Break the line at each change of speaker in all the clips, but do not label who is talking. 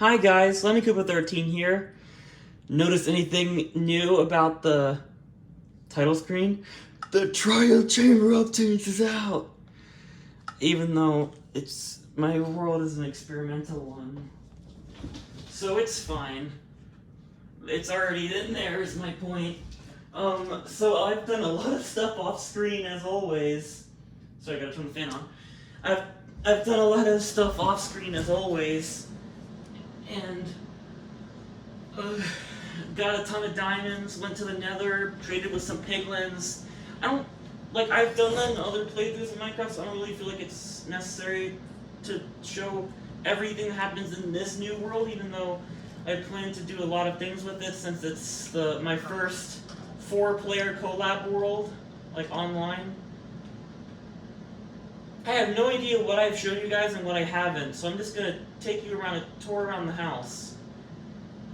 Hi guys, LemmyKoopa13 here. Notice anything new about the title screen? The Trial Chamber update is out! Even though my world is an experimental one. So it's fine. It's already in there is my point. So I've done a lot of stuff off screen as always. Sorry, I gotta turn the fan on. I've done a lot of stuff off screen as always. And got a ton of diamonds, went to the nether, traded with some piglins. I've done that in other playthroughs of Minecraft, so I don't really feel like it's necessary to show everything that happens in this new world, even though I plan to do a lot of things with it since it's my first 4-player collab world, like online. I have no idea what I've shown you guys and what I haven't, so I'm just going to take you around a tour around the house.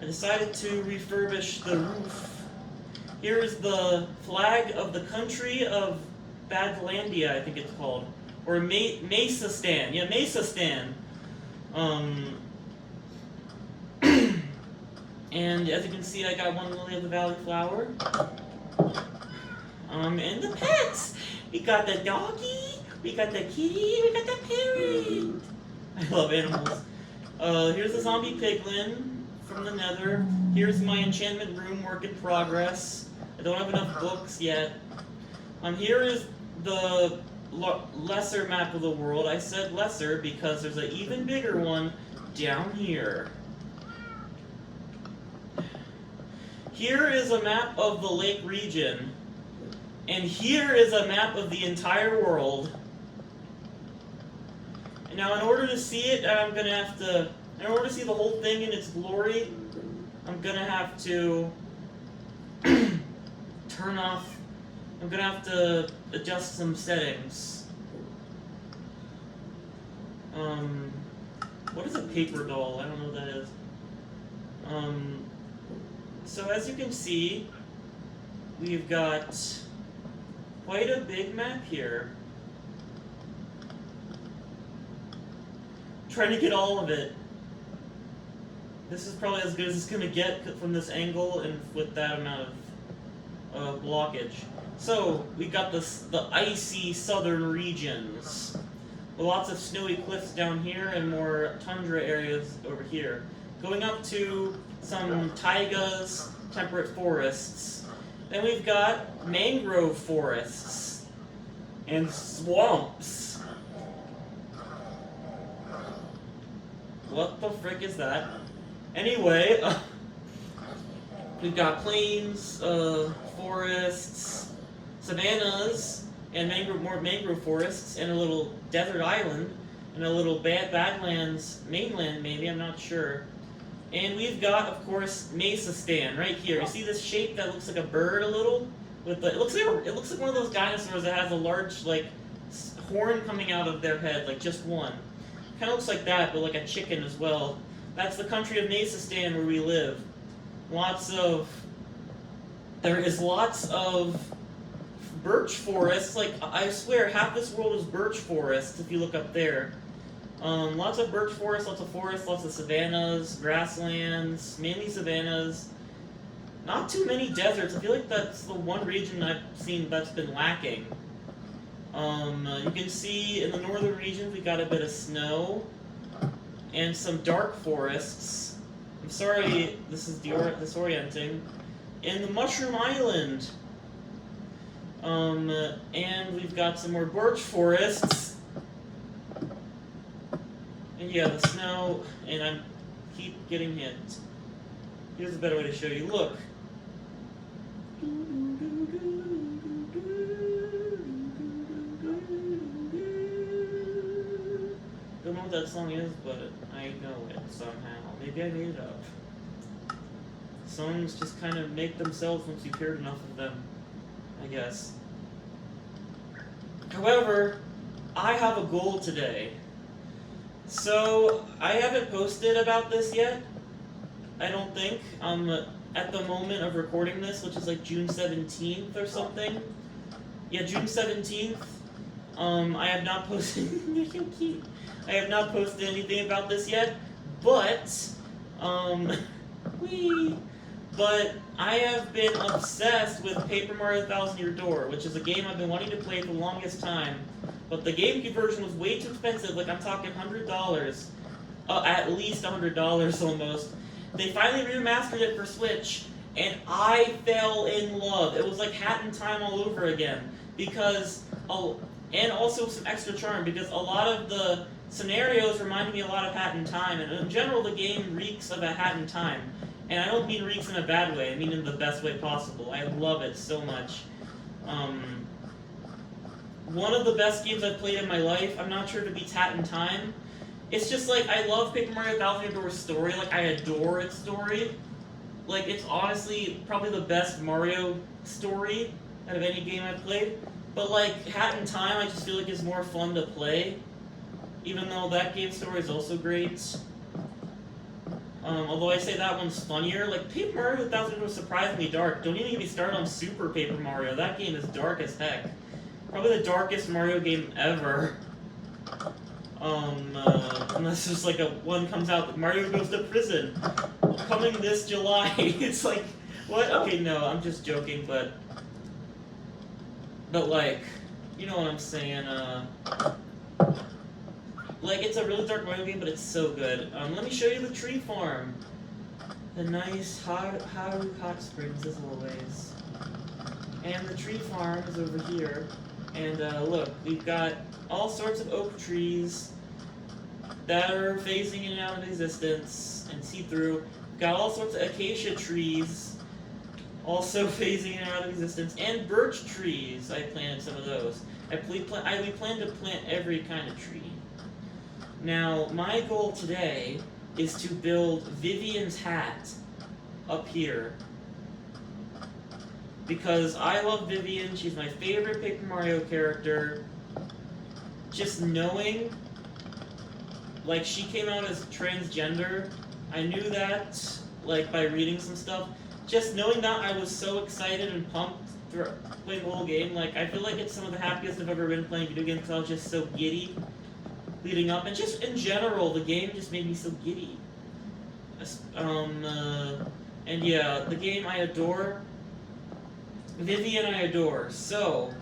I decided to refurbish the roof. Here is the flag of the country of Badlandia, I think it's called. Or Mesastan. Yeah, Mesastan. And as you can see, I got one lily of the valley flower. And the pets! We got the doggy, we got the kitty, we got the parrot! I love animals. Here's the zombie piglin from the nether. Here's my enchantment room, work in progress. I don't have enough books yet. Here is the lesser map of the world. I said lesser because there's an even bigger one down here. Here is a map of the lake region. And here is a map of the entire world. And now in order to see it, in order to see the whole thing in its glory, I'm gonna have to I'm gonna have to adjust some settings. What is a paper doll? I don't know what that is. So as you can see, we've got quite a big map here. Trying to get all of it. This is probably as good as it's going to get from this angle and with that amount of blockage. So, we got the icy southern regions. With lots of snowy cliffs down here and more tundra areas over here. Going up to some taigas, temperate forests. Then we've got mangrove forests and swamps. What the frick is that? Anyway, we've got plains, forests, savannas, and more mangrove forests, and a little desert island, and a little Badlands mainland, maybe, I'm not sure. And we've got, of course, Mesastan right here. You see this shape that looks like a bird a little? It looks like one of those dinosaurs that has a large, like, horn coming out of their head, like just one. Kind of looks like that, but like a chicken as well. That's the country of Mesastan where we live. There is lots of birch forests. Like, I swear, half this world is birch forests if you look up there. Lots of birch forests, lots of savannas, grasslands, mainly savannas. Not too many deserts. I feel like that's the one region I've seen that's been lacking. You can see in the northern region we got a bit of snow and some dark forests. I'm sorry, this is disorienting. In the Mushroom Island, and we've got some more birch forests. And yeah, the snow, and I keep getting hit. Here's a better way to show you. Look. Don't know what that song is, but I know it somehow. Maybe I made it up. Songs just kind of make themselves once you've heard enough of them, I guess. However, I have a goal today. So, I haven't posted about this yet, I don't think. At the moment of recording this, which is like June 17th or something. Yeah, June 17th. I have not posted. You're so cute. I have not posted anything about this yet, but Whee! But I have been obsessed with Paper Mario Thousand Year Door, which is a game I've been wanting to play for the longest time. But the GameCube version was way too expensive, like I'm talking $100. At least $100 almost. They finally remastered it for Switch, and I fell in love. It was like Hat in Time all over again. Because, and also some extra charm, because a lot of the scenarios reminded me a lot of Hat in Time, and in general the game reeks of a Hat in Time. And I don't mean reeks in a bad way, I mean in the best way possible. I love it so much. One of the best games I've played in my life, I'm not sure if it beats Hat in Time. It's just like, I love Paper Mario Thousand Year Door's story, like I adore its story. Like, it's honestly probably the best Mario story out of any game I've played. But like, Hat in Time I just feel like is more fun to play. Even though that game's story is also great. Although I say that one's funnier, like Paper Mario 2000 was surprisingly dark. Don't even get me started on Super Paper Mario. That game is dark as heck. Probably the darkest Mario game ever. Unless there's like one comes out that Mario goes to prison. Coming this July. It's like, what? Okay, no, I'm just joking, but like, you know what I'm saying, like, it's a really dark Mario game, but it's so good. Let me show you the tree farm. The nice hot springs, as always. And the tree farm is over here. And look, we've got all sorts of oak trees that are phasing in and out of existence and see-through. We've got all sorts of acacia trees also phasing in and out of existence, and birch trees. I planted some of those. We plan to plant every kind of tree. Now, my goal today is to build Vivian's hat up here. Because I love Vivian, she's my favorite Paper Mario character. Just knowing, like, she came out as transgender, I knew that, like, by reading some stuff. Just knowing that, I was so excited and pumped through playing the whole game. Like, I feel like it's some of the happiest I've ever been playing video games because I was just so giddy leading up. And just in general, the game just made me so giddy. And yeah, the game I adore. Vivian I adore. So,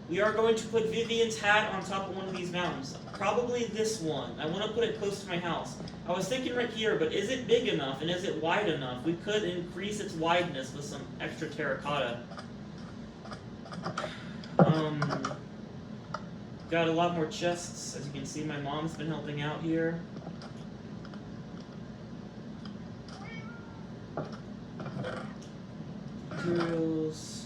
we are going to put Vivian's hat on top of one of these mountains. Probably this one. I want to put it close to my house. I was thinking right here, but is it big enough and is it wide enough? We could increase its wideness with some extra terracotta. Got a lot more chests. As you can see, my mom's been helping out here. Materials.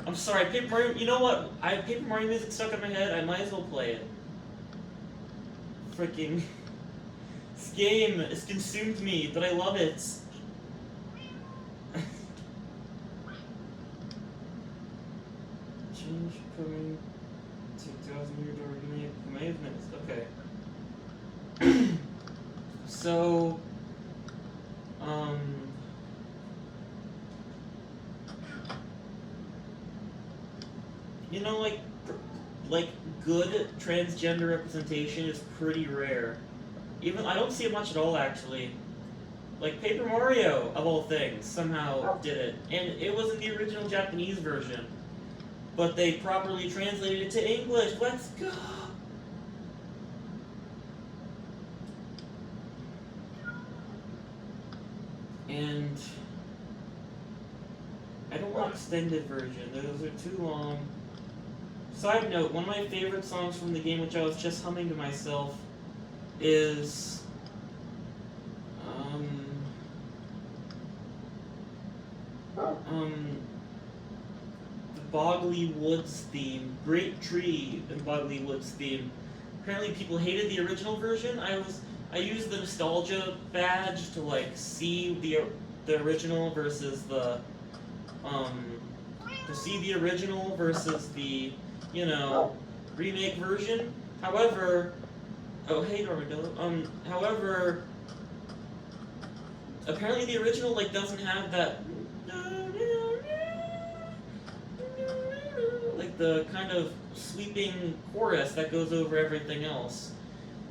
I'm sorry, Paper Mario, you know what? I have Paper Mario music stuck in my head, I might as well play it. Freaking... This game has consumed me, but I love it. Change coming to 2000 year door remake. May have missed. Okay. So, you know, like good transgender representation is pretty rare. Even I don't see it much at all, actually. Like Paper Mario, of all things, somehow did it, and it was in the original Japanese version, but they properly translated it to English. Let's go. And I don't want extended version; those are too long. Side note: one of my favorite songs from the game, which I was just humming to myself, is the Boggly Woods theme, Great Tree and Boggly Woods theme. Apparently people hated the original version. I used the nostalgia badge to like see the original versus the you know, remake version. However, oh hey Armadillo. However, apparently the original like doesn't have that the kind of sweeping chorus that goes over everything else,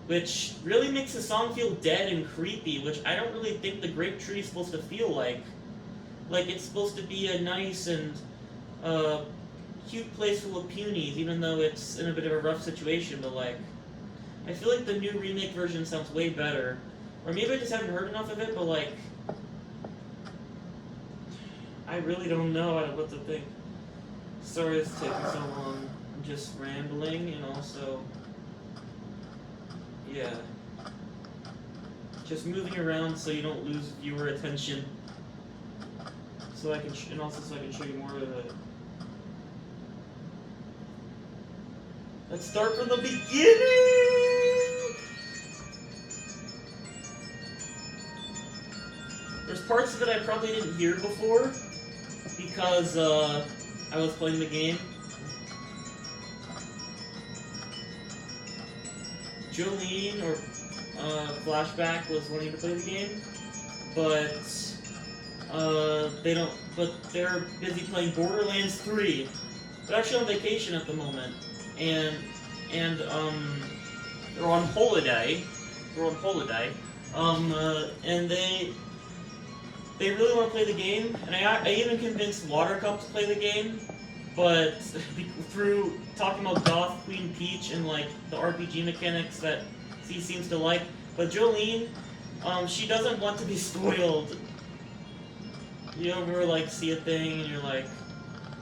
which really makes the song feel dead and creepy, which I don't really think the grape tree is supposed to feel like. Like, it's supposed to be a nice and cute place full of punies, even though it's in a bit of a rough situation, but like, I feel like the new remake version sounds way better. Or maybe I just haven't heard enough of it, but like, I really don't know what to think. Sorry it's taking so long. I'm just rambling, and also, yeah. Just moving around so you don't lose viewer attention. So I can, and also so I can show you more of it. Let's start from the beginning! There's parts of it I probably didn't hear before, because I was playing the game. Jolene, or Flashback, was wanting to play the game, but they're busy playing Borderlands 3. They're actually on vacation at the moment, and they're on holiday. And they really want to play the game, and I even convinced Watercup to play the game, but through talking about Goth Queen Peach and like the RPG mechanics that he seems to like. But Jolene, she doesn't want to be spoiled. You ever like see a thing and you're like,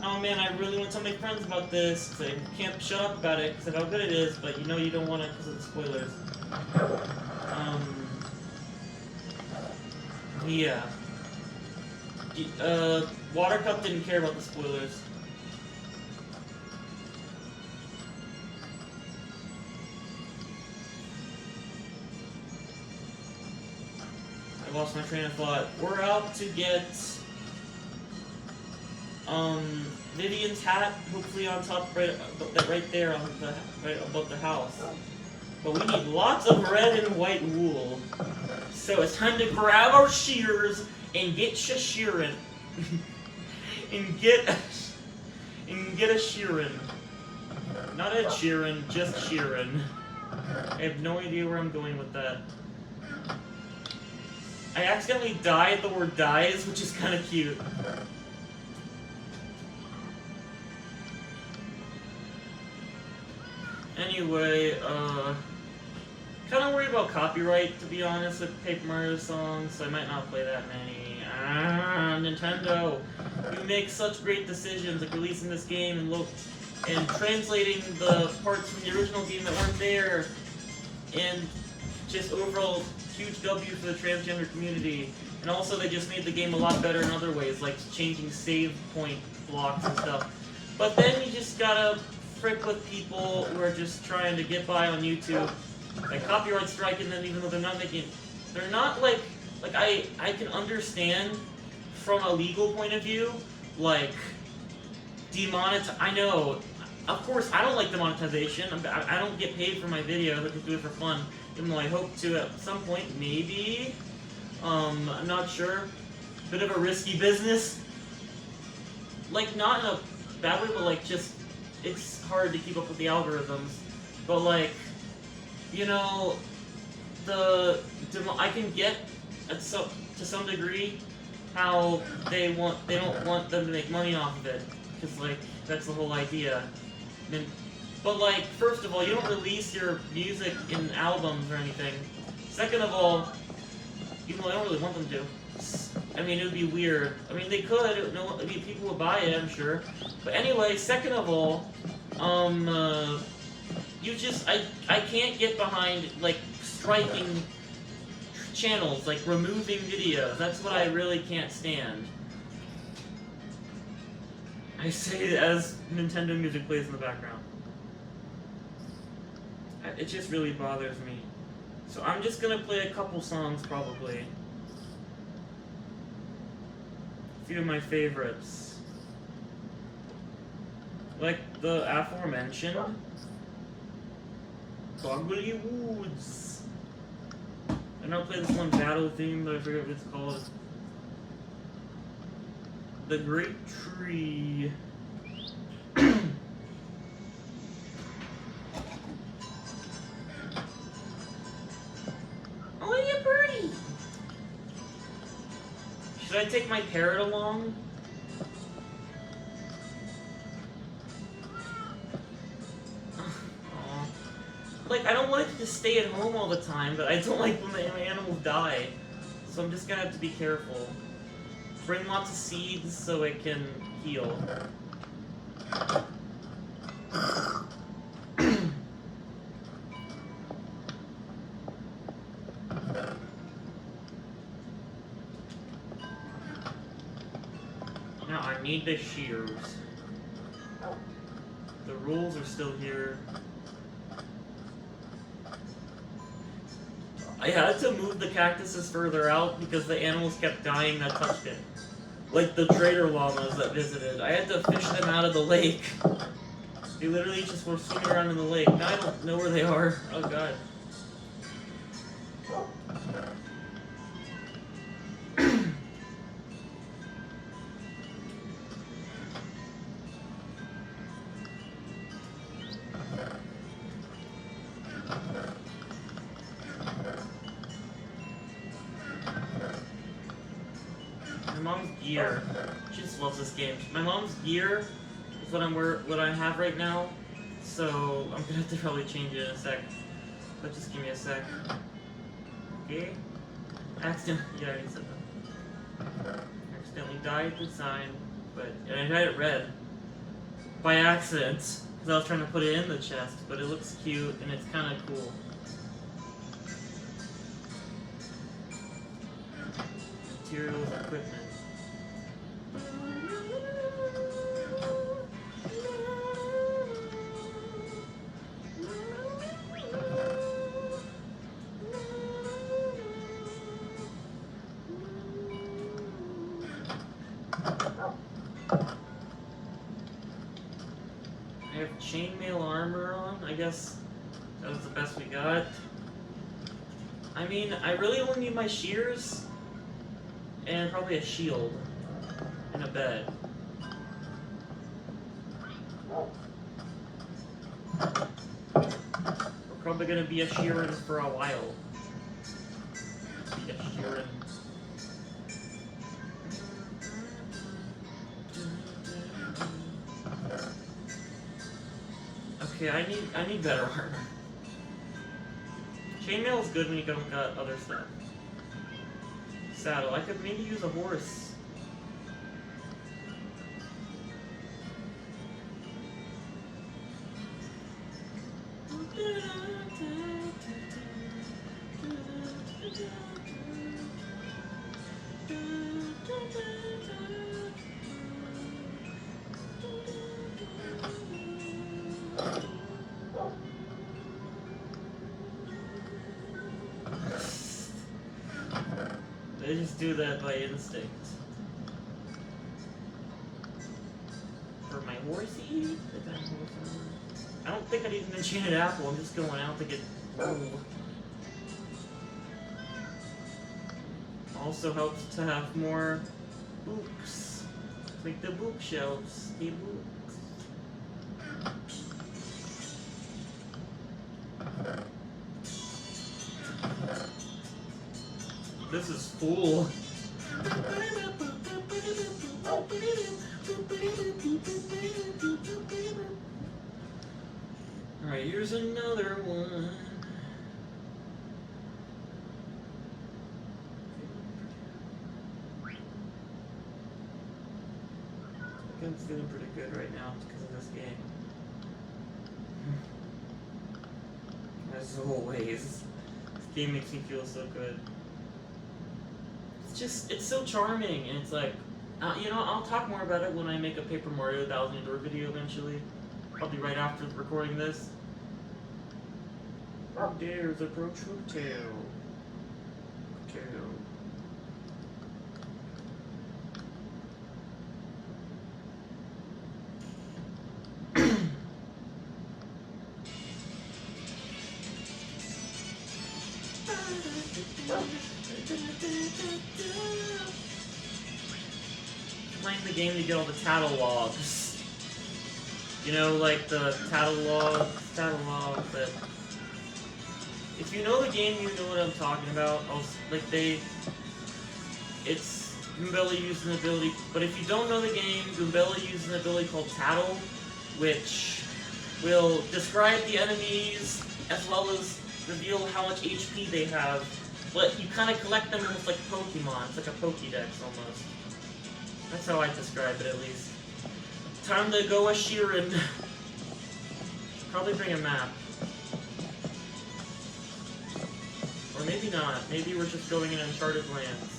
oh man, I really want to make friends about this. So you can't shut up about it because of how good it is, but you know you don't want it because of the spoilers. Yeah. Watercup didn't care about the spoilers. I lost my train of thought. We're out to get Vivian's hat, hopefully on top, right there, right above the house. But we need lots of red and white wool. So it's time to grab our shears and get shearing. and get a shearing. Not Ed Sheeran, just shearing. I have no idea where I'm going with that. I accidentally dyed the word dies, which is kind of cute. Anyway, kind of worried about copyright, to be honest, with Paper Mario songs, so I might not play that many. Nintendo, you make such great decisions, like releasing this game and translating the parts from the original game that weren't there, and just overall huge W for the transgender community. And also they just made the game a lot better in other ways, like changing save point blocks and stuff. But then you just gotta frick with people who are just trying to get by on YouTube, like copyright striking them, even though they're not making, they're not like I can understand from a legal point of view, like I know, of course I don't like demonetization. I don't get paid for my videos. I just do it for fun, even though I hope to at some point, maybe. I'm not sure. Bit of a risky business. Like, not in a bad way, but like just, it's hard to keep up with the algorithms. But like, you know, I can get to some degree how they don't want them to make money off of it, because like that's the whole idea. But like, first of all, you don't release your music in albums or anything. Second of all, even though I don't really want them to, I mean, it would be weird. I mean, they could. No, I mean, people would buy it, I'm sure. But anyway, second of all, you just, I can't get behind, like, striking channels, like, removing videos. That's what I really can't stand. I say it as Nintendo music plays in the background. It just really bothers me. So I'm just gonna play a couple songs, probably. A few of my favorites. Like the aforementioned Bogly Woods. I know I played this one battle theme, but I forget what it's called. The Great Tree. Should I take my parrot along? Aw. Like, I don't want it to stay at home all the time, but I don't like when my animals die. So I'm just gonna have to be careful. Bring lots of seeds so it can heal. Now I need the shears. The rules are still here. I had to move the cactuses further out because the animals kept dying that touched it. Like the trader llamas that visited. I had to fish them out of the lake. They literally just were swimming around in the lake. Now I don't know where they are. Oh god. My mom's gear. She just loves this game. My mom's gear is what I have right now. So I'm gonna have to probably change it in a sec. But just give me a sec. Okay. Accidentally, yeah, I already said that. Accidentally dyed the sign, and I dyed it red by accident because I was trying to put it in the chest. But it looks cute and it's kind of cool. Materials, equipment. I have chainmail armor on. I guess that was the best we got. I mean, I really only need my shears and probably a shield and a bed. We're probably gonna be a shearing for a while. Be a shearing. Okay, I need better armor. Chainmail is good when you don't got other stuff. Saddle. I could maybe use a horse. They just do that by instinct. For my horsey? I don't think I need an enchanted apple, I'm just going out to get gold. Also helps to have more books. Like the bookshelves. The books. This is cool. Alright, here's another one. I'm feeling pretty good right now because of this game. As always, this game makes me feel so good. It's so charming, and it's like, you know, I'll talk more about it when I make a Paper Mario 1000 Door video eventually. Probably right after recording this. Oh, there's a Protractail. Playing the game to get all the tattle logs. You know, like the tattle logs that... If you know the game, you know what I'm talking about. It's Goombella uses an ability, but if you don't know the game, Goombella uses an ability called Tattle, which will describe the enemies as well as reveal how much HP they have. But you kind of collect them almost like Pokemon. It's like a Pokédex almost. That's how I describe it, at least. Time to go a Sheeran. Probably bring a map. Or maybe not. Maybe we're just going in uncharted lands.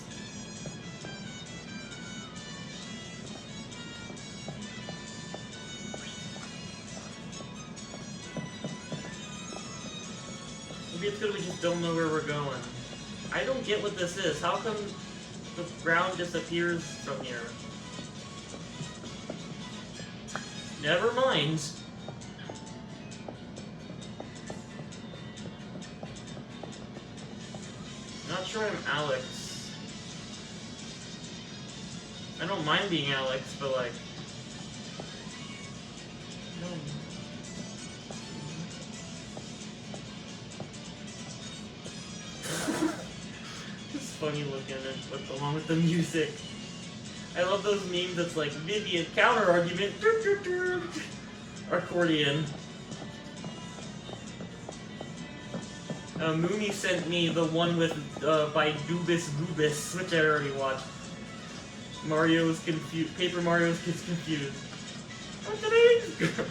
Maybe it's because we just don't know where we're going. I don't get what this is. How come the ground disappears from here? Never mind. Not sure I'm Alex. I don't mind being Alex, but like... No. It's funny looking at it along with the music. I love those memes that's like, Vivian, counter argument, accordion. Mooney sent me the one with, by Goobus Goobus, which I already watched. Mario's confused, Paper Mario's gets confused. What's the name?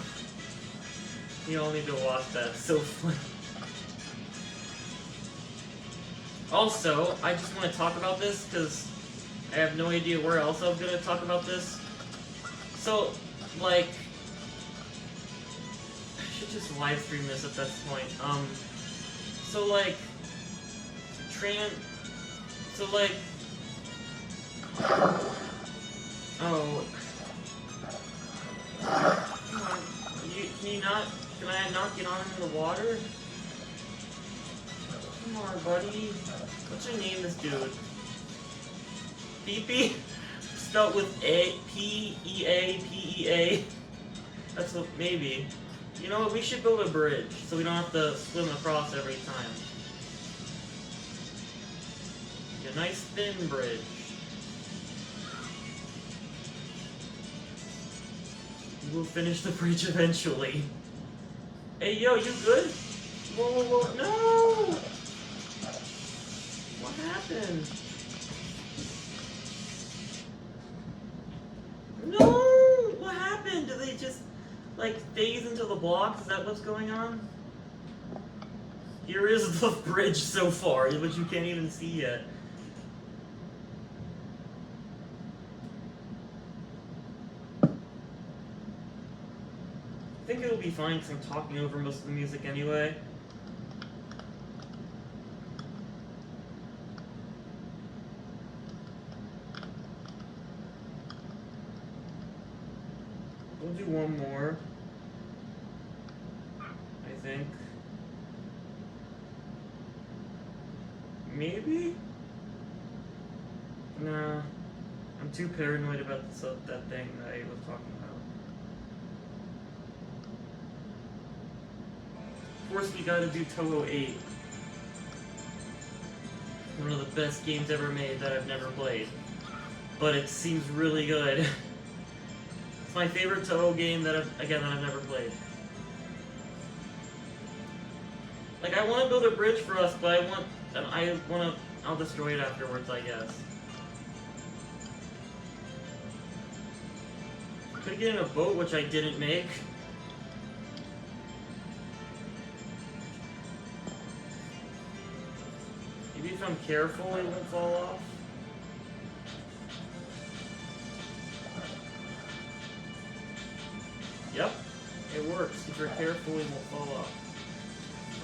You all need to watch that, it's so funny. Also, I just want to talk about this, because I have no idea where else I was going to talk about this. So, like... I should just live stream this at this point. So, like... So, like... Oh... Come on. Can I not get on in the water? Come on, buddy. What's your name, this dude? Pee-pee? Spelled with A, P-E-A, P-E-A. That's what, maybe. You know what, we should build a bridge, so we don't have to swim across every time. A nice thin bridge. We'll finish the bridge eventually. Hey, yo, you good? Whoa, whoa, whoa, no! What happened? No! What happened? Did they just, like, phase into the blocks? Is that what's going on? Here is the bridge so far, which you can't even see yet. I think it'll be fine because I'm talking over most of the music anyway. We'll do one more, I think. Maybe? Nah, I'm too paranoid about that thing that I was talking about. Of course, we gotta do Touhou 8. One of the best games ever made that I've never played. But it seems really good. It's my favorite Touhou game that I've never played. Like, I want to build a bridge for us, but I'll destroy it afterwards, I guess. Could get in a boat, which I didn't make. Maybe if I'm careful, it won't fall off. Yep, it works. If you're careful, it won't fall off.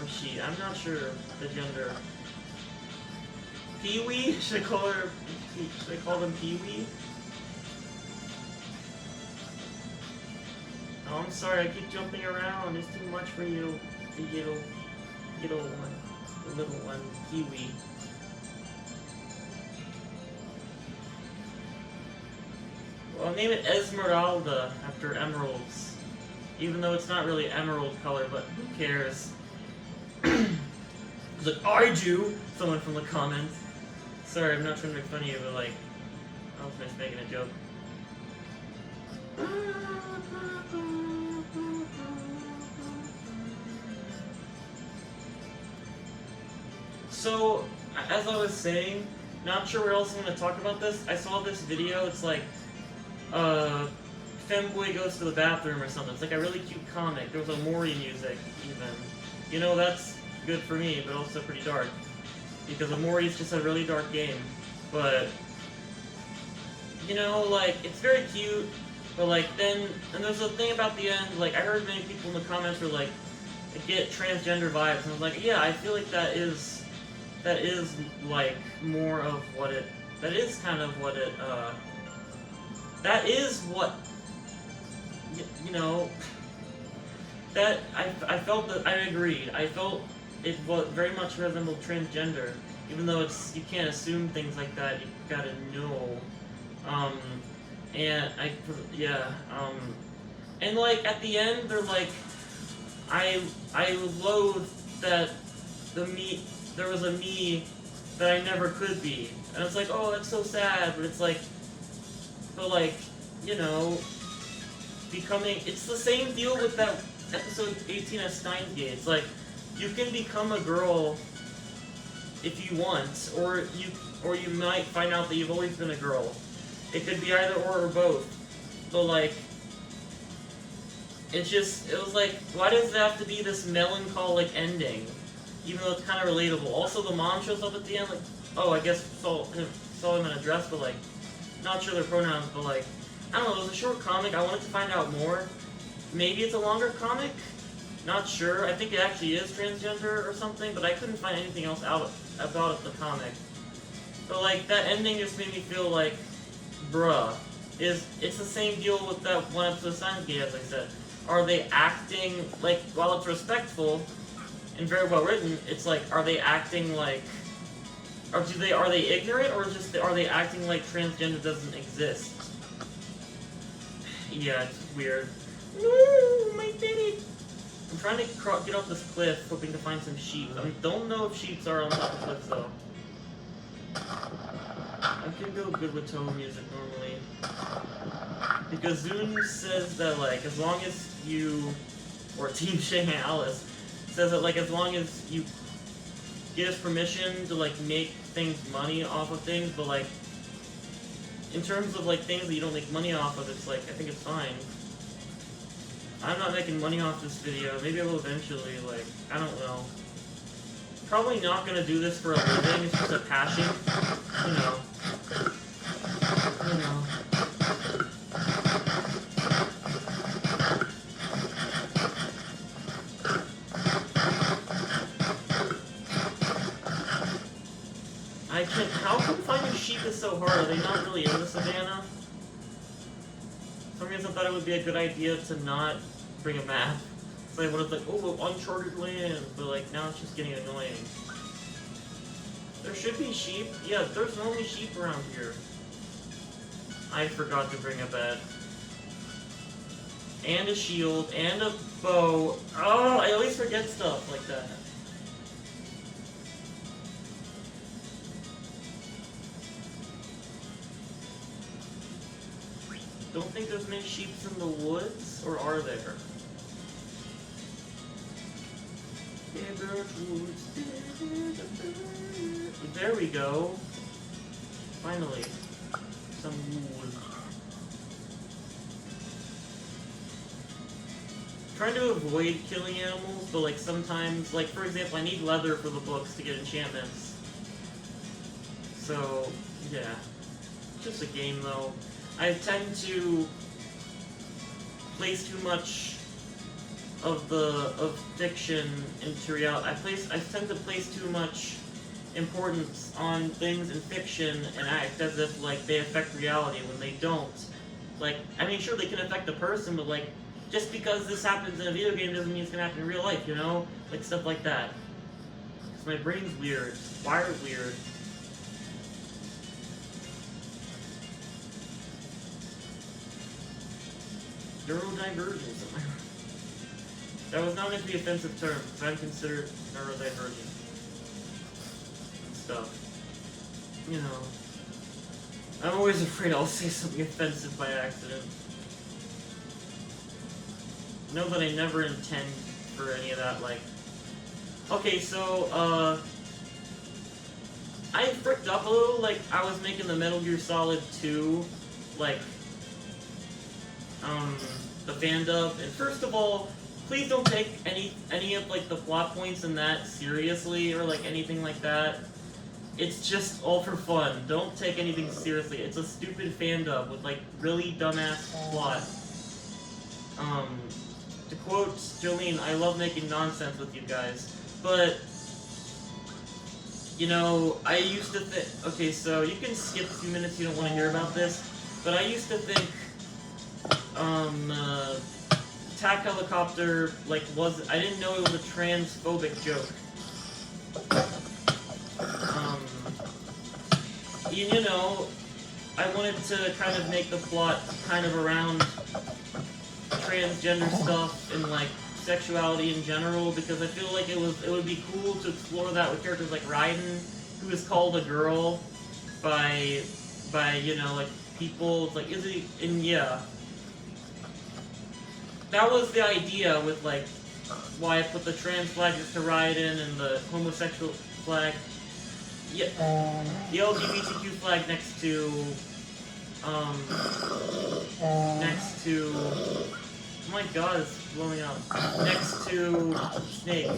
Or she. I'm not sure the gender. Pee-wee? Should I call them Pee-wee? Oh, I'm sorry. I keep jumping around. It's too much for you, the little one. The little one, Kiwi. Well, I'll name it Esmeralda after emeralds. Even though it's not really emerald color, but who cares? It's like, I do! Someone from the comments. Sorry, I'm not trying to make fun of you, but like, I was just making a joke. So, as I was saying, not sure where else I'm going to talk about this. I saw this video, it's like, Femboy goes to the bathroom or something. It's like a really cute comic. There was a Mori music, even. You know, that's good for me, but also pretty dark. Because Amori is just a really dark game. But, you know, like, it's very cute, but like, then, and there's a thing about the end, like, I heard many people in the comments were like, get transgender vibes, and I was like, yeah, I feel like that is like, more of what it, that is kind of what it, that is what, you know, that, I felt that, I agreed, I felt it was very much resembled transgender, even though it's, you can't assume things like that, you gotta know, and and like, at the end, they're like, I loathe that there was a me that I never could be, and it's like, oh, that's so sad, but it's like, but like, you know, becoming, it's the same deal with that episode 18 of Steins Gate. It's like, you can become a girl if you want, or you might find out that you've always been a girl. It could be either or both. But like, it was like, why does it have to be this melancholic ending? Even though it's kind of relatable. Also, the mom shows up at the end, like, oh, I guess saw him in a dress, but like, not sure their pronouns, but like, I don't know, it was a short comic, I wanted to find out more. Maybe it's a longer comic? Not sure. I think it actually is transgender or something, but I couldn't find anything else out about it, the comic. But like, that ending just made me feel like, bruh, it's the same deal with that one episode of Steins Gate, as I said. Are they acting, like, while it's respectful and very well written, it's like, are they acting like, or are they ignorant, or just are they acting like transgender doesn't exist? Yeah, it's weird. No, my baby! I'm trying to get off this cliff, hoping to find some sheep. I don't know if sheep are on top of cliffs, though. I can go good with Touhou music normally. Because Zune says that, like, as long as you, or Team Shanghai Alice, says that, like, as long as you give us permission to, like, make things money off of things, but, like, in terms of, like, things that you don't make money off of, it's like, I think it's fine. I'm not making money off this video. Maybe I will eventually, like, I don't know. Probably not gonna do this for a living, it's just a passion. You know. You know. How come finding sheep is so hard? Are they not really in the savannah? For some reason I thought it would be a good idea to not bring a map. So I would have like, oh, uncharted land, but like now it's just getting annoying. There should be sheep. Yeah, there's normally sheep around here. I forgot to bring a bed. And a shield, and a bow. Oh, I always forget stuff like that. Don't think there's many sheep in the woods, or are there? There we go. Finally. Some wood. Trying to avoid killing animals, but like sometimes, like for example, I need leather for the books to get enchantments. So, yeah. Just a game though. I tend to place too much of fiction into reality. I tend to place too much importance on things in fiction and act as if like they affect reality when they don't. Like, I mean, sure they can affect the person, but like just because this happens in a video game doesn't mean it's gonna happen in real life, you know? Like stuff like that. Cause my brain's weird, it's wired weird. Neurodivergent. That was not meant to be an offensive term, because I'm considered neurodivergent. Stuff. You know. I'm always afraid I'll say something offensive by accident. Know that I never intend for any of that, like... Okay, so, I fricked up a little, like, I was making the Metal Gear Solid 2, like, the fan dub, and first of all, please don't take any of, like, the plot points in that seriously, or, like, anything like that. It's just all for fun. Don't take anything seriously. It's a stupid fan dub with, like, really dumbass plot. To quote Jolene, I love making nonsense with you guys, but... You know, I used to think... Okay, so you can skip a few minutes if you don't want to hear about this, but I used to think, Attack Helicopter, like, was... I didn't know it was a transphobic joke. You know, I wanted to kind of make the plot kind of around transgender stuff and, like, sexuality in general, because I feel like it would be cool to explore that with characters like Raiden, who is called a girl by you know, like, people, like, is he, and yeah. That was the idea with, like, why I put the trans flag next to Raiden and the homosexual flag, yeah, the LGBTQ flag next to, oh my god, it's blowing up. Next to Snake.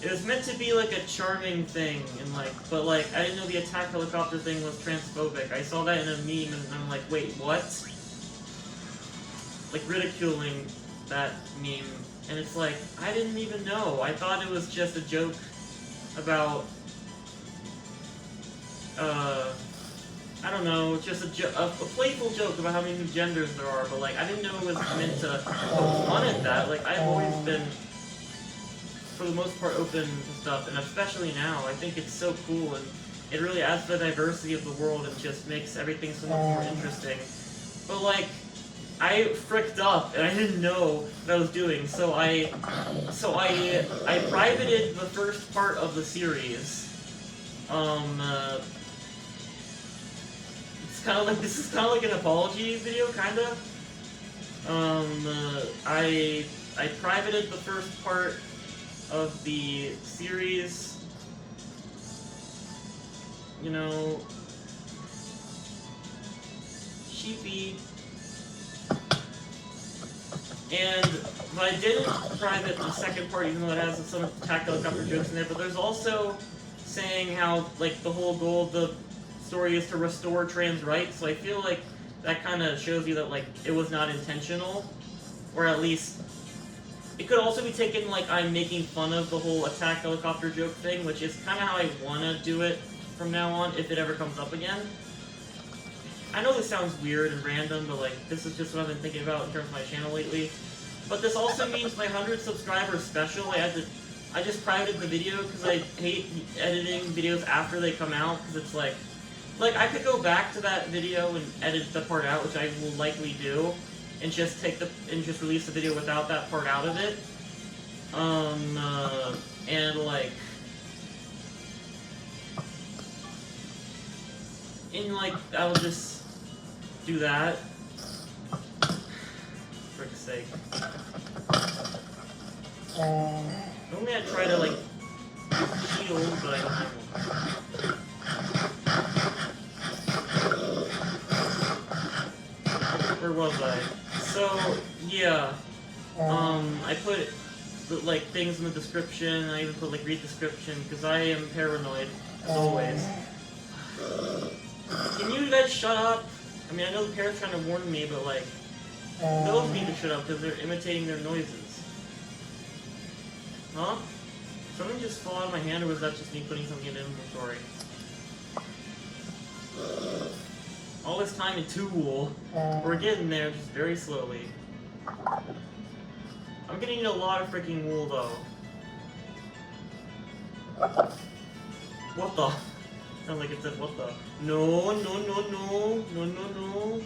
It was meant to be like a charming thing, and like, but like, I didn't know the attack helicopter thing was transphobic. I saw that in a meme, and I'm like, wait, what? Like, ridiculing that meme, and it's like, I didn't even know. I thought it was just a joke about, I don't know, just a playful joke about how many new genders there are, but like, I didn't know it was meant to poke fun at that. Like, I've always been, for the most part, open to stuff, and especially now, I think it's so cool, and it really adds to the diversity of the world and just makes everything so much more interesting. But like, I fricked up, and I didn't know what I was doing, so I privated the first part of the series. This is kind of like an apology video, kind of. I privated the first part of the series. You know, sheepy. But I didn't private the second part, even though it has some attack helicopter jokes in there. But there's also saying how, like, the whole goal of the story is to restore trans rights, so I feel like that kind of shows you that, like, it was not intentional, or at least it could also be taken like I'm making fun of the whole attack helicopter joke thing, which is kind of how I want to do it from now on if it ever comes up again. I know this sounds weird and random, but like, this is just what I've been thinking about in terms of my channel lately. But this also means my 100 subscriber special. I just privated the video because I hate editing videos after they come out, because it's like I could go back to that video and edit the part out, which I will likely do, and just just release the video without that part out of it. And like, I'll just do that. For frick's sake. Normally I try to like shield, but I don't have one. Where was I? So, yeah, I put, like, things in the description, I even put, like, read description, because I am paranoid, as always. Can you guys shut up? I mean, I know the parents are trying to warn me, but, like, those need to shut up, because they're imitating their noises. Huh? Did something just fall out of my hand, or was that just me putting something in inventory? All this time in Touhou, we're getting there just very slowly. I'm gonna need a lot of freaking wool though. What the? Sounds like it said what the? No, no, no, no, no, no, no.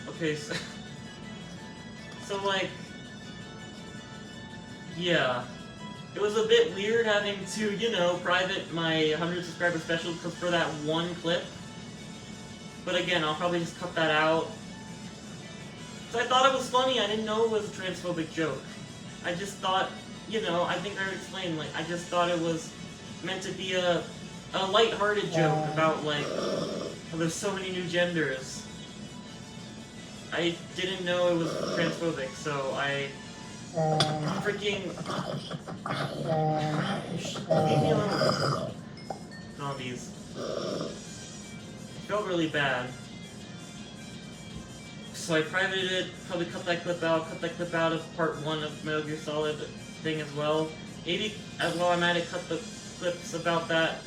Okay, so like, yeah. it was a bit weird having to, you know, private my 100 subscriber special for that one clip. But again, I'll probably just cut that out. So I thought it was funny, I didn't know it was a transphobic joke. I just thought, you know, I think I explained, like, I just thought it was meant to be a light-hearted joke about, like, how there's so many new genders. I didn't know it was transphobic, so I freaking... Leave me alone. Zombies. Felt really bad. So I privated it, probably cut that clip out of part 1 of Metal Gear Solid thing as well. Maybe, as well, I might have cut the clips about that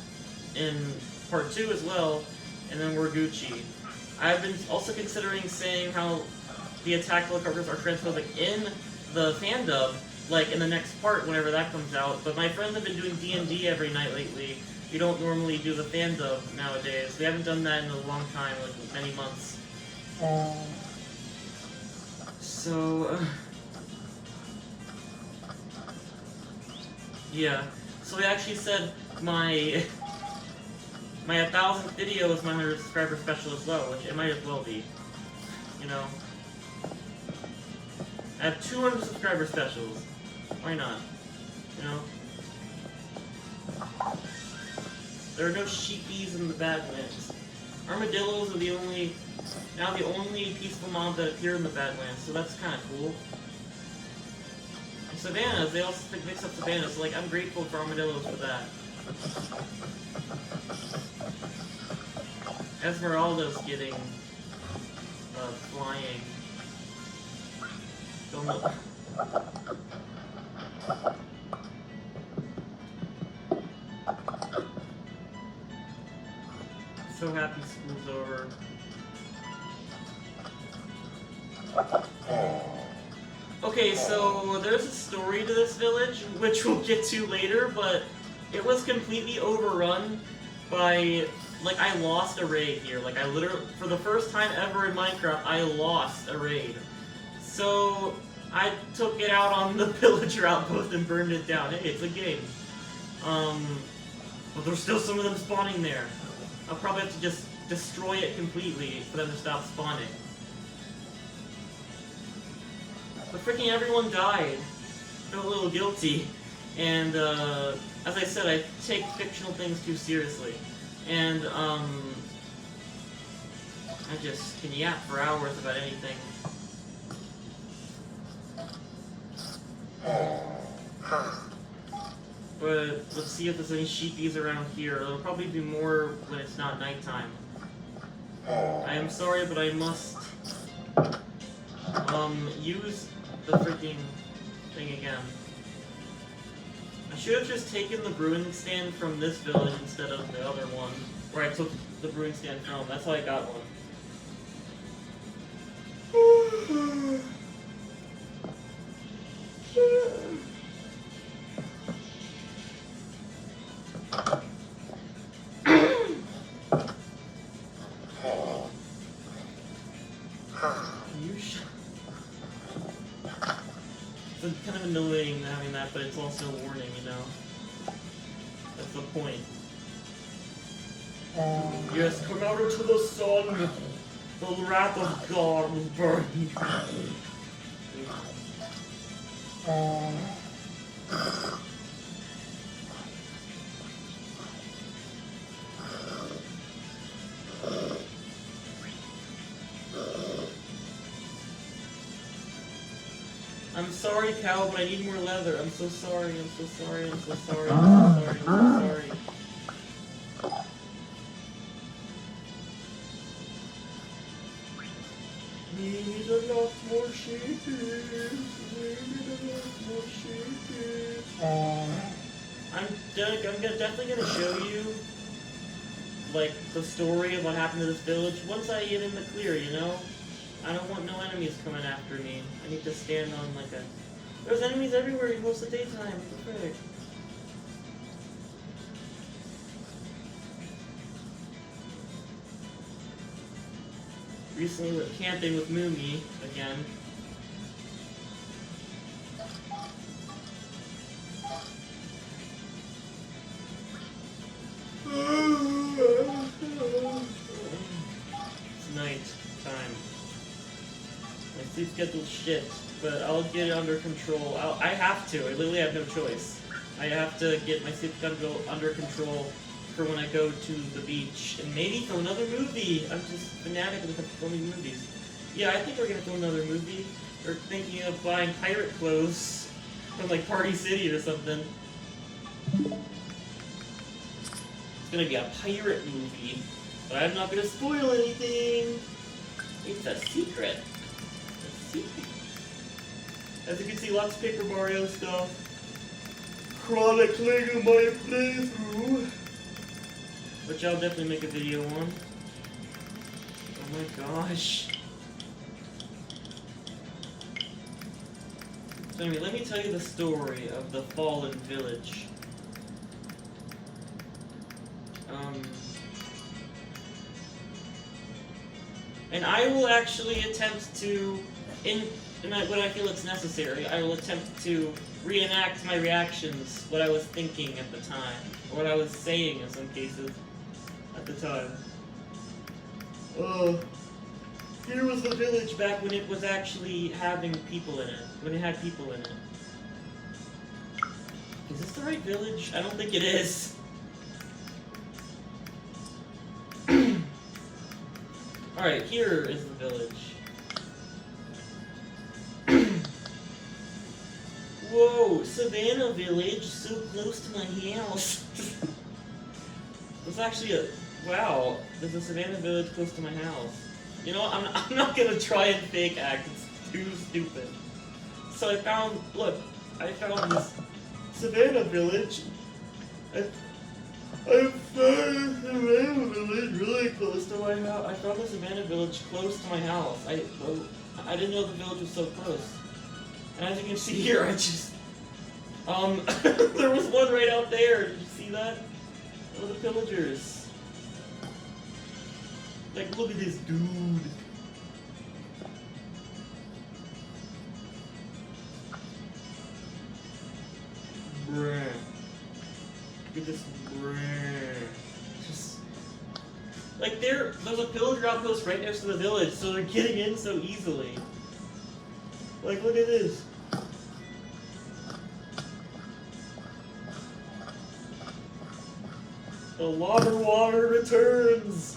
in part 2 as well, and then we're Gucci. I've been also considering saying how the attack helicopters are transphobic in the fan dub, like in the next part whenever that comes out, but my friends have been doing D&D every night lately. We don't normally do the fan dub nowadays. We haven't done that in a long time, like many months. So, yeah. So we actually said my 1,000th video is my 100 subscriber special as well, which it might as well be. You know? I have 200 subscriber specials. Why not? You know? There are no sheepies in the Badlands. Armadillos are the only peaceful mob that appear in the Badlands, so that's kind of cool. And savannas, they also mix up savannas, so like I'm grateful for armadillos for that. Esmeralda's getting flying. Don't look. So happy school's over. Okay, so there's a story to this village, which we'll get to later, but it was completely overrun by, like, I lost a raid here. Like, I literally, for the first time ever in Minecraft, I lost a raid. So, I took it out on the villager outpost and burned it down. Hey, it's a game. But there's still some of them spawning there. I'll probably have to just destroy it completely for them to stop spawning. But freaking everyone died. I felt a little guilty. And, as I said, I take fictional things too seriously. And, I just can yap for hours about anything. But let's see if there's any sheepies around here. There'll probably be more when it's not nighttime. I am sorry, but I must use the freaking thing again. I should have just taken the brewing stand from this village instead of the other one, where I took the brewing stand from. That's how I got one. It's kind of annoying having that, but it's also a warning, you know? That's the point. Yes, come out into the sun! The wrath of God will burn you. I'm sorry, Cal, but I need more leather. I'm so sorry, I'm so sorry, I'm so sorry, I'm so sorry, I'm so sorry. We need a lot more sheepies. We need a lot more sheepies. I'm definitely gonna show you, like, the story of what happened to this village once I get in the clear, you know? I don't want no enemies coming after me. I need to stand on like a... There's enemies everywhere in most of the daytime. What the frick? Recently went camping with Moomy again. sleep schedule's shit, but I'll get it under control. I have to. I literally have no choice. I have to get my sleep schedule under control for when I go to the beach. And maybe film another movie. I'm just fanatic with filming movies. Yeah, I think we're gonna film another movie. We're thinking of buying pirate clothes from like Party City or something. It's gonna be a pirate movie, but I'm not gonna spoil anything. It's a secret. A secret. As you can see, lots of Paper Mario stuff. Chronicling my playthrough, which I'll definitely make a video on. Oh my gosh. So anyway, let me tell you the story of the fallen village. And I will actually attempt to, when I feel it's necessary, I will attempt to reenact my reactions, what I was thinking at the time, or what I was saying in some cases at the time. Here was the village back when it was actually having people in it, when it had people in it. Is this the right village? I don't think it is. Alright, here is the village. Whoa, Savannah Village, so close to my house. There's actually a... Wow, there's a Savannah Village close to my house. You know, I'm not gonna try and fake act, it's too stupid. So I found this Savannah Village. I found the Savannah Village really close to my house. I found the Savannah Village close to my house. I didn't know the village was so close. And as you can see here, I just... there was one right out there. Did you see that? One of the pillagers. Like, look at this dude. Bruh. Look at this, bruh. Just... Like, there's a pillager outpost right next to the village, so they're getting in so easily. Like, look at this. The water returns.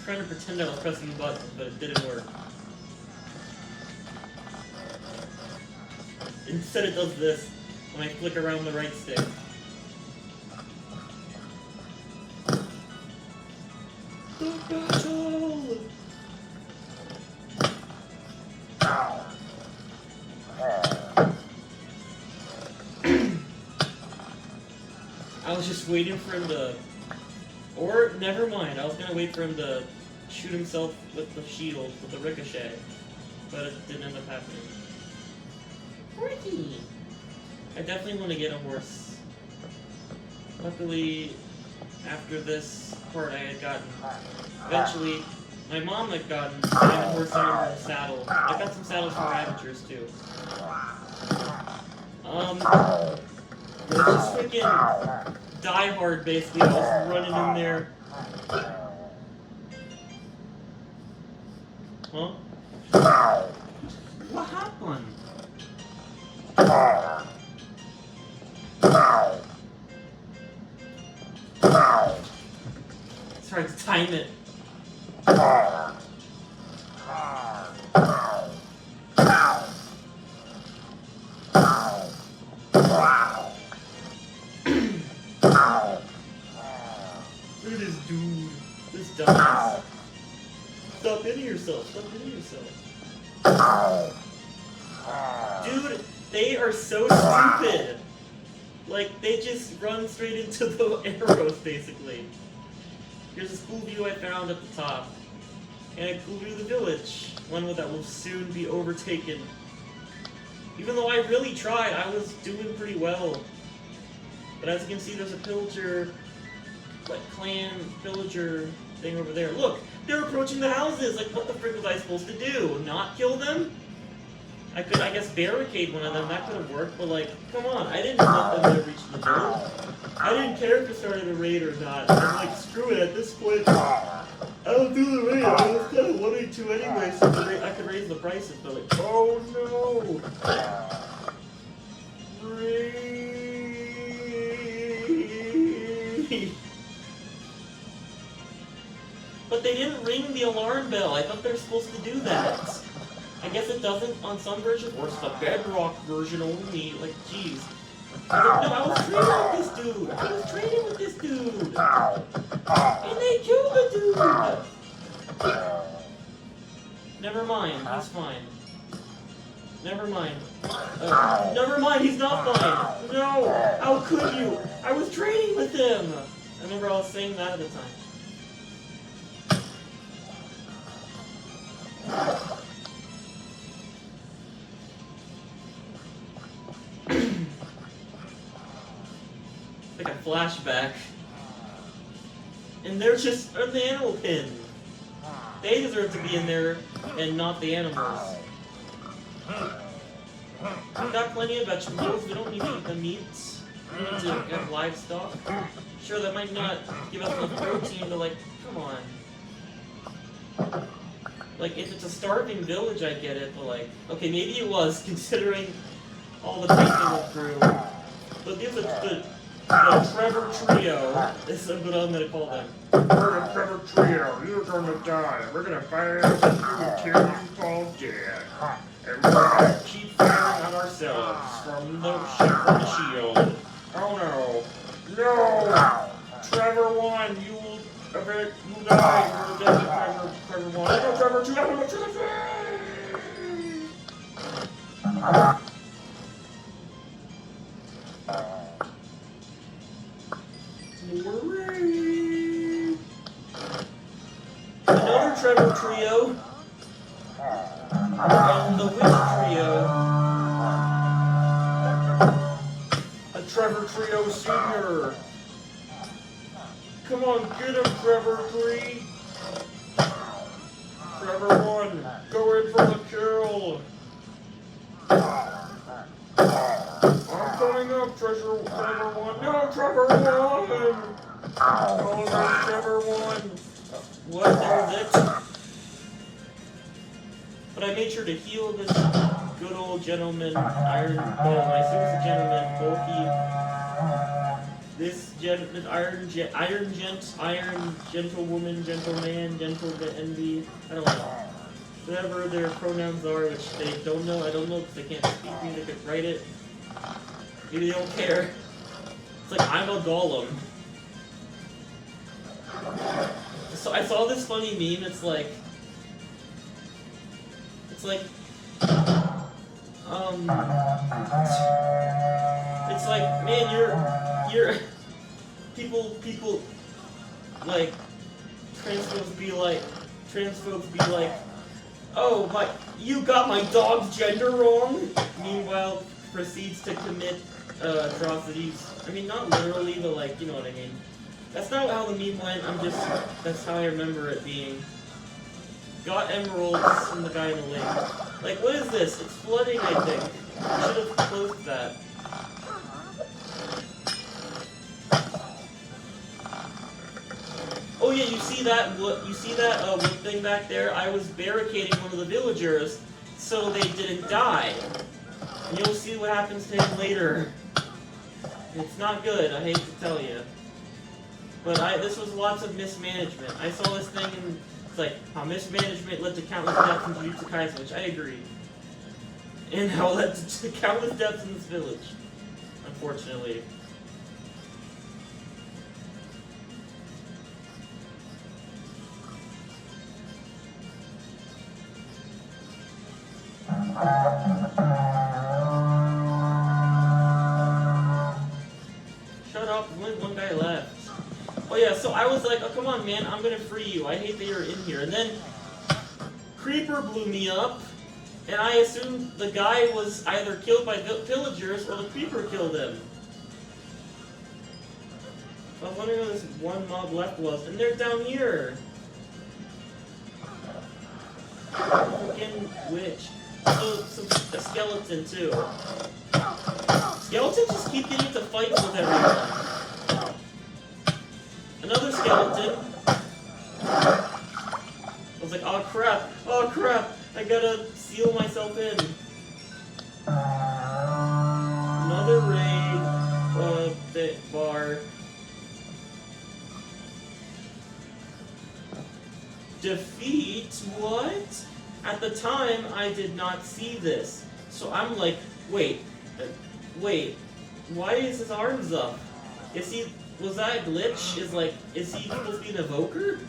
Trying to pretend I was pressing the button, but it didn't work. Instead it does this when I flick around the right stick. The battle! I was just waiting for him to... Or, never mind, I was gonna wait for him to shoot himself with the shield, with the ricochet. But it didn't end up happening. Ricky! I definitely want to get a horse. Luckily, after this part I had gotten... Eventually, my mom had gotten a horse under the saddle. I got some saddles for Ravagers too. It was just freaking Die Hard basically. I was running in there. Huh? What happened? It's hard to time it. Look at this dude. This dumbass. Stop hitting yourself. Stop hitting yourself. Dude, they are so stupid. Like, they just run straight into the arrows, basically. Here's this cool view I found at the top. And a cool view of the village. One that will soon be overtaken. Even though I really tried, I was doing pretty well. But as you can see, there's a pillager, like, clan pillager thing over there. Look! They're approaching the houses! Like, what the frick was I supposed to do? Not kill them? I could, I guess, barricade one of them. That could have worked, but like, come on, I didn't want them to reach the village. I didn't care if it started a raid or not. I'm like, screw it, at this point, I'll do the raid. I was kind of wanting to anyway, so I could raise the prices, but like, oh no! Raid! But they didn't ring the alarm bell. I thought they were supposed to do that. I guess it doesn't on some versions, or it's the bedrock version only. Like, jeez. No, I was training with this dude. I was training with this dude. And they killed the dude. Never mind, he's fine. Never mind. Never mind, he's not fine. No, how could you? I was training with him. I remember I was saying that at the time. Like a flashback. And they're just the animal pin. They deserve to be in there and not the animals. We've got plenty of vegetables, we don't need to eat the meats. We need to have livestock. Sure, that might not give us enough protein, but like, come on. Like, if it's a starving village, I get it, but like, okay, maybe it was, considering all the things they went through. But these are the Trevor Trio. This is what I'm gonna call them.
We're the Trevor Trio. You're gonna die. We're gonna fire you until you fall dead. And we're gonna
Keep firing on ourselves from the shield.
Oh no. No! Trevor won. You will die. You're dead. Trevor won. No, Trevor 2. No, Trevor!
Another Trevor Trio. And the Witch Trio.
A Trevor Trio Senior. Come on, get him, Trevor 3. Trevor 1. Go in for the kill. I'm coming up, Trevor 1. No, Trevor 1. Oh, no, Trevor 1.
What? That was it? But I made sure to heal this good old gentleman, I assume it's a gentleman, bulky. This gentleman, iron gentlewoman, gentleman, gentle envy, I don't know. Whatever their pronouns are, which they don't know, I don't know because they can't speak me, they could write it. Maybe they don't care. It's like, I'm a golem. So I saw this funny meme, it's like, it's like, man, you're, people, like, transphobes be like, oh, you got my dog's gender wrong? Meanwhile, proceeds to commit, atrocities. I mean, not literally, but like, you know what I mean. That's not how the meme went, that's how I remember it being. Got emeralds from the guy in the lake. Like, what is this? It's flooding, I think. I should have closed that. Oh yeah, you see that wood thing back there? I was barricading one of the villagers so they didn't die. And you'll see what happens to him later. It's not good, I hate to tell you. But this was lots of mismanagement. I saw this thing and it's like, how mismanagement led to countless deaths in Jujutsu Kaisen, which I agree. And how it led to countless deaths in this village. Unfortunately. Shut up, there's only one guy left. Oh yeah, so I was like, oh come on man, I'm gonna free you. I hate that you're in here. And then Creeper blew me up, and I assumed the guy was either killed by villagers or the Creeper killed him. So I was wondering who this one mob left was, and they're down here. Freaking witch. A skeleton too. Skeletons just keep getting into fights with everyone. Another skeleton. I was like, oh crap, I gotta seal myself in. Another raid, bar. Defeat? What? At the time, I did not see this. So I'm like, wait, why is his arms up? Was that a glitch? Is he supposed to be an evoker?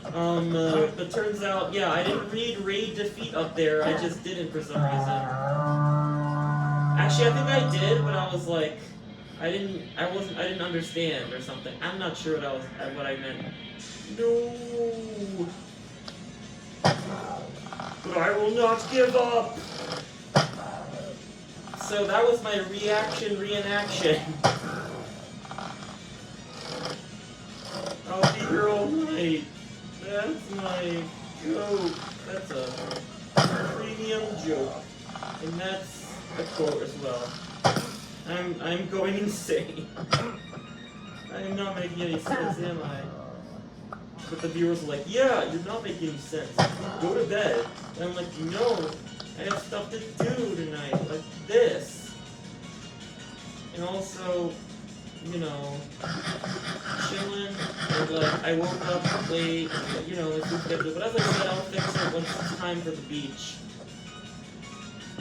But turns out, yeah, I didn't read raid defeat up there, I just didn't for some reason. Actually, I think I did, but I was like, I didn't understand or something. I'm not sure what I meant. No! But I will not give up! So that was my reenaction. I'll be here all night. That's my joke. That's a premium joke. And that's a quote as well. I'm going insane. I'm not making any sense, am I? But the viewers are like, yeah, you're not making any sense. Go to bed. And I'm like, no, I have stuff to do tonight, like this. And also, you know, chilling, and like, I woke up late, you know, it's good schedule. But as I said, I'll fix it once it's time for the beach.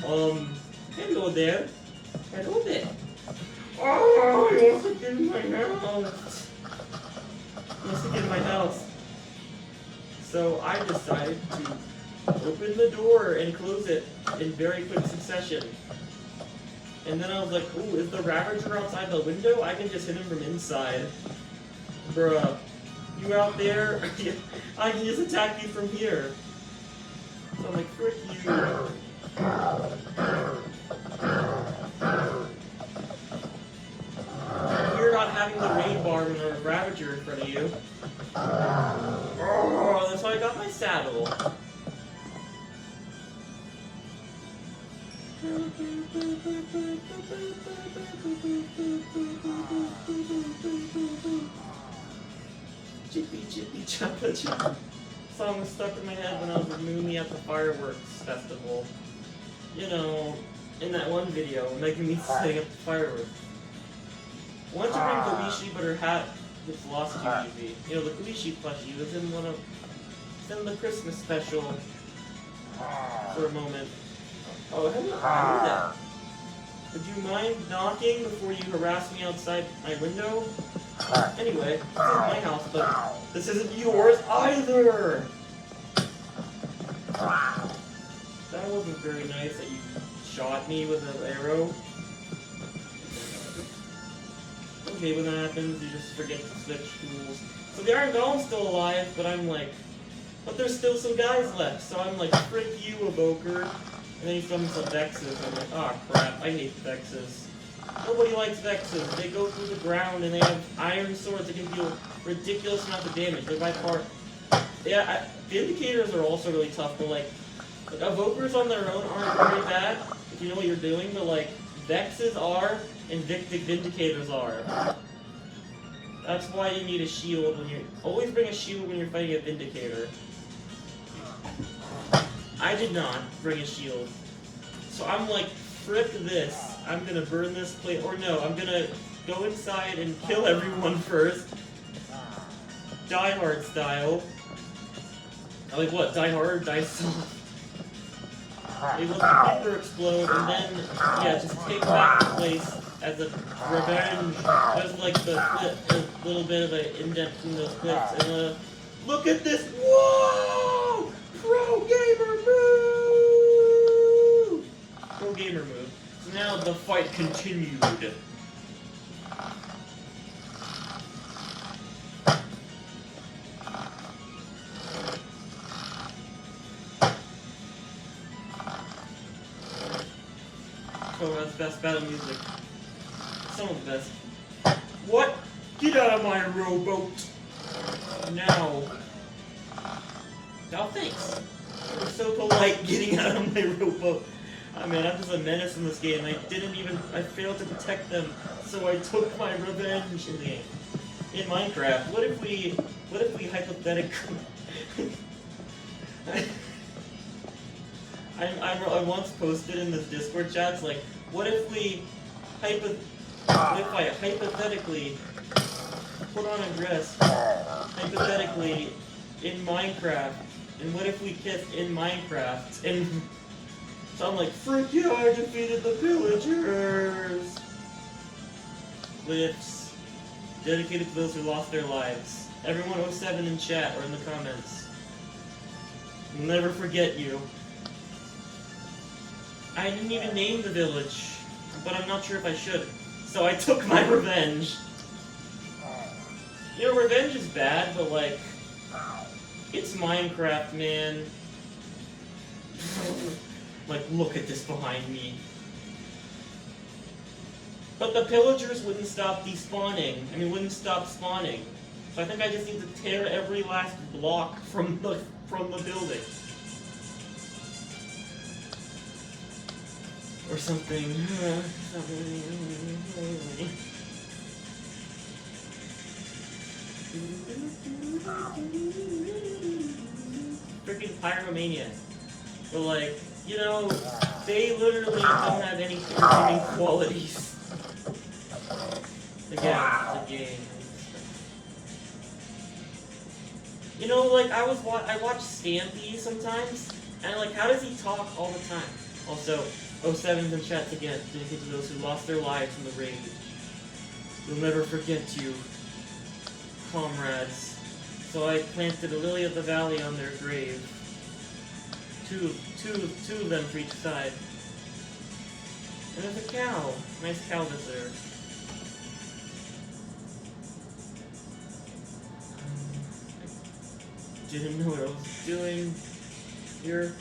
Hello there. Hello there. Oh, he wants to get in my house. He wants to get in my house. So I decided to open the door and close it in very quick succession. And then I was like, ooh, is the Ravager outside the window? I can just hit him from inside. Bruh, you out there? I can just attack you from here. So I'm like, frick you. You're not having the raid bar when there's a Ravager in front of you. Oh, that's why I got my saddle. Chippy chippy choppa chop. Song was stuck in my head when I was with Mooney at the fireworks festival. You know, in that one video, making me setting up the fireworks. I wanted to bring Koishi, but her hat gets lost too easy. You know, the Koishi plushie was in the Christmas special for a moment. Oh, hello there. Would you mind knocking before you harass me outside my window? Anyway, this is my house, but this isn't yours either! That wasn't very nice that you shot me with an arrow. Okay, when that happens, you just forget to switch tools. So the Iron Golem's still alive, but I'm like... But there's still some guys left, so I'm like, frick you, Evoker. And then he summons some Vexes, and I'm like, oh crap, I hate Vexes. Nobody likes Vexes. They go through the ground, and they have iron swords that can deal ridiculous amount of damage. They're by far... Yeah, Vindicators are also really tough, but like Evokers on their own aren't very bad, if you know what you're doing, but like, Vexes are, and Vindicators are. That's why you need a shield when you're... Always bring a shield when you're fighting a Vindicator. I did not bring a shield. So I'm like, frick this. I'm gonna burn this place, or no, I'm gonna go inside and kill everyone first. Die Hard style. Like what, die hard or die soft? They let the creeper explode, and then, yeah, just take back the place as a revenge. There's like a little bit of an indent between those clips, and look at this, whoa! Pro gamer move! Pro gamer move. So now the fight continued. Oh, that's best battle music. Some of the best. What? Get out of my rowboat! Now. Oh, thanks. You're so polite getting out of my rowboat. I mean, I'm just a menace in this game. I failed to protect them, so I took my revenge in the game. In Minecraft, what if we hypothetically... I once posted in this Discord chat, it's like, what if I hypothetically put on a dress, hypothetically, in Minecraft, and what if we kissed in Minecraft, and so I'm like, frick yeah, I defeated the villagers! Glyphs, dedicated to those who lost their lives. Everyone 07 in chat or in the comments. We'll never forget you. I didn't even name the village, but I'm not sure if I should. So I took my revenge. You know, revenge is bad, but like, it's Minecraft, man. Like, look at this behind me. But the pillagers wouldn't stop despawning. I mean, wouldn't stop spawning. So I think I just need to tear every last block from the building. Or something. Freaking pyromania. But like, you know, they literally don't have any entertaining qualities. Again, it's a game. You know, like, I watch Stampy sometimes, and like, how does he talk all the time? Also, 07's in chat again, dedicated to those who lost their lives in the raid. We'll never forget you, comrades. So I planted a lily of the valley on their grave. Two of them for each side. And there's a cow. Nice cow visitor. I didn't know what I was doing here.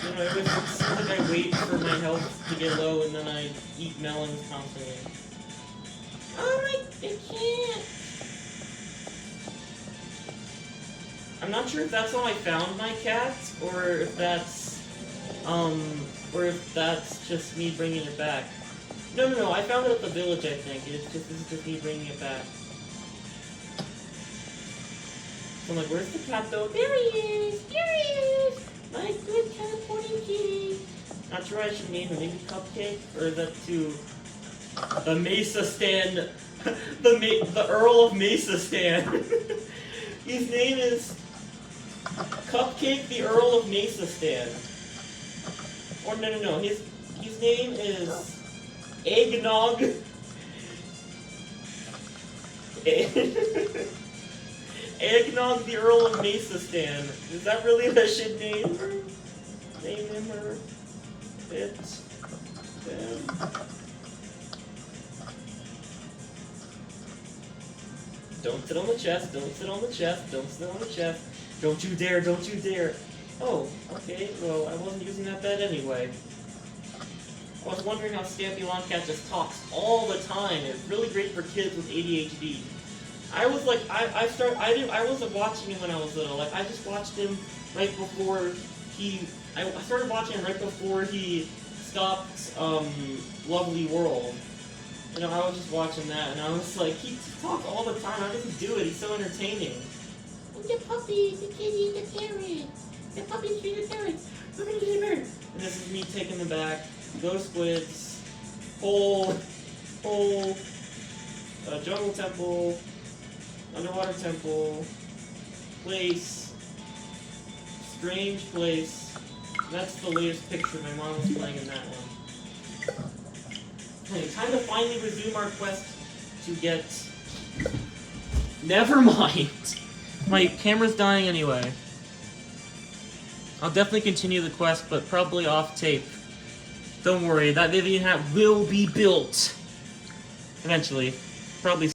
You know, it seems like I wait for my health to get low and then I eat melons constantly. Oh my, I can't. I'm not sure if that's how I found my cat, or if that's just me bringing it back. No, I found it at the village, I think. This is just me bringing it back. So I'm like, where's the cat though? There he is! There he is! My good teleporting kitty! Not sure I should name him, maybe Cupcake? Or is that too... The Mesa Stand... the Earl of Mesa Stand. His name is... Cupcake the Earl of Mesa Stand. Or no, his name is... Eggnog... Eggnog the Earl of Mesa Stand. Is that really what I should name her? Name him or it? Them. Don't sit on the chest, don't sit on the chest, don't sit on the chest. Don't you dare, don't you dare. Oh, okay, well, I wasn't using that bed anyway. I was wondering how Stampy Longcat just talks all the time. It's really great for kids with ADHD. I was like, I wasn't watching him when I was little. Like, I just watched him right before I started watching him right before he stopped, Lovely World. You know, I was just watching that, and I was like, he talks all the time. How does he do it? He's so entertaining. The puppy, the kitty, the carrot. The puppy, the kitty, the carrot. Look at the bird. And this is me taking them back. Ghost squids. Hole. Jungle temple. Underwater temple. Place. Strange place. That's the latest picture. My mom was playing in that one. Okay, time to finally resume our quest to get... Never mind! My camera's dying anyway. I'll definitely continue the quest, but probably off tape. Don't worry, that Vivian hat will be built! Eventually. Probably